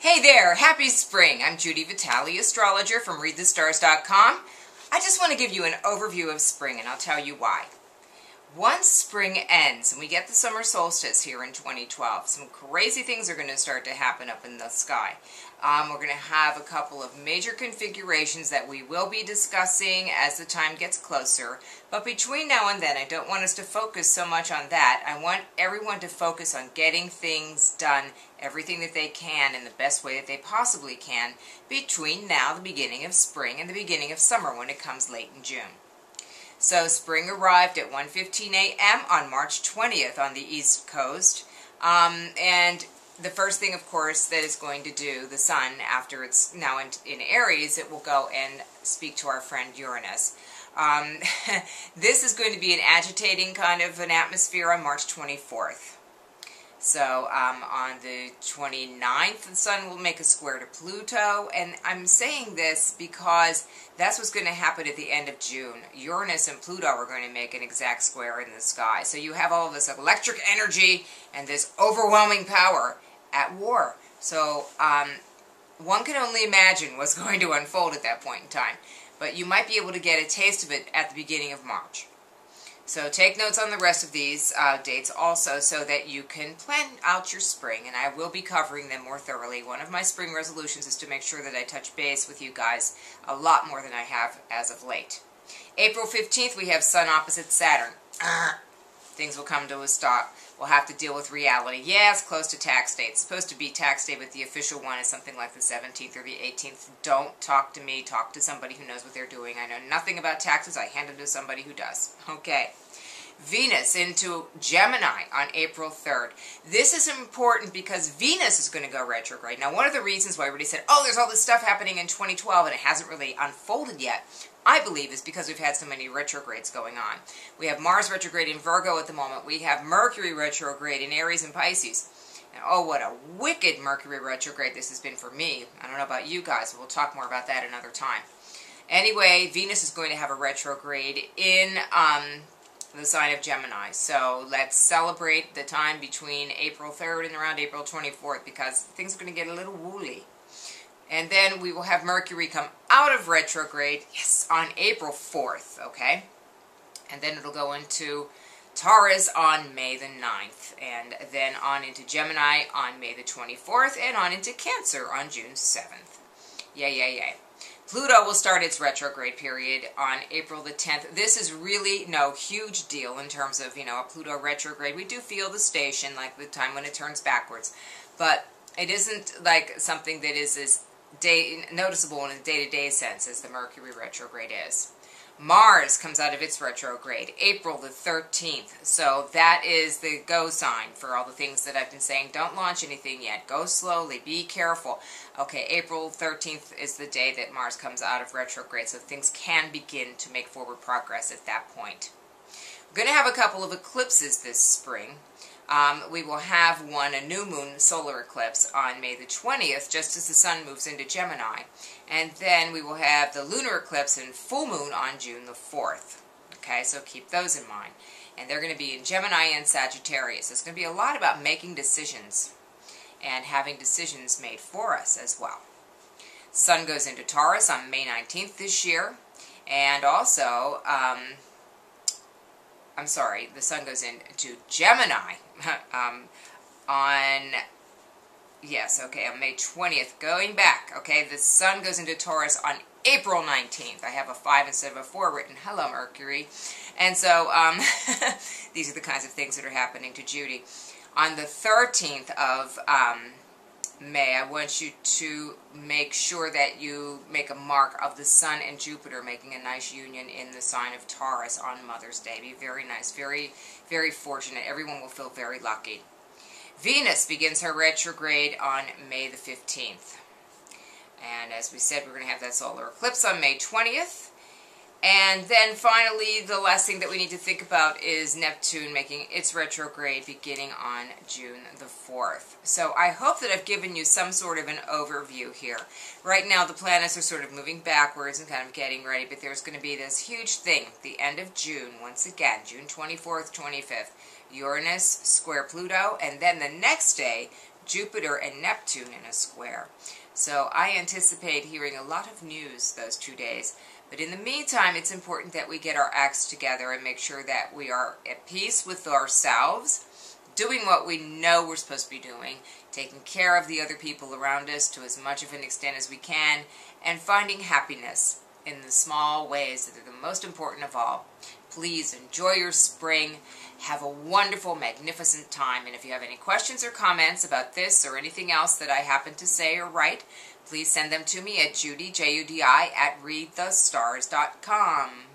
Hey there, happy spring. I'm Judi Vitale, astrologer from readthestars.com. I just want to give you an overview of spring, and I'll tell you why. Once spring ends and we get the summer solstice here in 2012, some crazy things are going to start to happen up in the sky. We're going to have a couple of major configurations that we will be discussing as the time gets closer. But between now and then, I don't want us to focus so much on that. I want everyone to focus on getting things done, everything that they can in the best way that they possibly can between now, the beginning of spring, and the beginning of summer when it comes late in June. So spring arrived at 1:15 a.m. on March 20th on the East Coast. And the first thing, of course, that it's going to do, the sun, after it's now in Aries, it will go and speak to our friend Uranus. This is going to be an agitating kind of an atmosphere on March 24th. So on the 29th, the sun will make a square to Pluto, and I'm saying this because that's what's going to happen at the end of June. Uranus and Pluto are going to make an exact square in the sky. So you have all of this electric energy and this overwhelming power at war. So one can only imagine what's going to unfold at that point in time. But you might be able to get a taste of it at the beginning of March. So take notes on the rest of these dates also so that you can plan out your spring, and I will be covering them more thoroughly. One of my spring resolutions is to make sure that I touch base with you guys a lot more than I have as of late. April 15th, we have Sun opposite Saturn. Things will come to a stop. We'll have to deal with reality. Yeah, it's close to tax day. It's supposed to be tax day, but the official one is something like the 17th or the 18th. Don't talk to me. Talk to somebody who knows what they're doing. I know nothing about taxes. I hand them to somebody who does. Okay. Venus into Gemini on April 3rd. This is important because Venus is going to go retrograde. Now, one of the reasons why everybody said, oh, there's all this stuff happening in 2012 and it hasn't really unfolded yet, I believe is because we've had so many retrogrades going on. We have Mars retrograde in Virgo at the moment. We have Mercury retrograde in Aries and Pisces. And oh, what a wicked Mercury retrograde this has been for me. I don't know about you guys, but we'll talk more about that another time. Anyway, Venus is going to have a retrograde in the sign of Gemini. So let's celebrate the time between April 3rd and around April 24th because things are going to get a little woolly. And then we will have Mercury come out of retrograde, yes, on April 4th, okay? And then it'll go into Taurus on May the 9th, and then on into Gemini on May the 24th, and on into Cancer on June 7th. Yay. Pluto will start its retrograde period on April the 10th. This is really no huge deal in terms of, a Pluto retrograde. We do feel the station, like the time when it turns backwards. But it isn't like something that is as noticeable in a day-to-day sense as the Mercury retrograde is. Mars comes out of its retrograde April the 13th. So that is the go sign for all the things that I've been saying. Don't launch anything yet. Go slowly. Be careful. Okay, April 13th is the day that Mars comes out of retrograde, so things can begin to make forward progress at that point. We're going to have a couple of eclipses this spring. We will have a new moon solar eclipse on May the 20th, just as the sun moves into Gemini. And then we will have the lunar eclipse and full moon on June the 4th. Okay, so keep those in mind. And they're going to be in Gemini and Sagittarius. It's going to be a lot about making decisions and having decisions made for us as well. Sun goes into Taurus on May 19th this year. And also, the sun goes into Gemini on May 20th. Going back, okay, the sun goes into Taurus on April 19th. I have a 5 instead of a 4 written. Hello, Mercury. And so these are the kinds of things that are happening to Judy. On the 13th of May, I want you to make sure that you make a mark of the Sun and Jupiter making a nice union in the sign of Taurus on Mother's Day. Be very nice, very, very fortunate. Everyone will feel very lucky. Venus begins her retrograde on May the 15th. And as we said, we're going to have that solar eclipse on May 20th. And then finally, the last thing that we need to think about is Neptune making its retrograde beginning on June the 4th. So I hope that I've given you some sort of an overview here. Right now, the planets are sort of moving backwards and kind of getting ready, but there's going to be this huge thing at the end of June, once again, June 24th, 25th. Uranus square Pluto, and then the next day, Jupiter and Neptune in a square. So I anticipate hearing a lot of news those 2 days. But in the meantime, it's important that we get our acts together and make sure that we are at peace with ourselves, doing what we know we're supposed to be doing, taking care of the other people around us to as much of an extent as we can, and finding happiness in the small ways that are the most important of all. Please enjoy your spring. Have a wonderful, magnificent time. And if you have any questions or comments about this or anything else that I happen to say or write, please send them to me at Judi, Judi, @readthestars.com.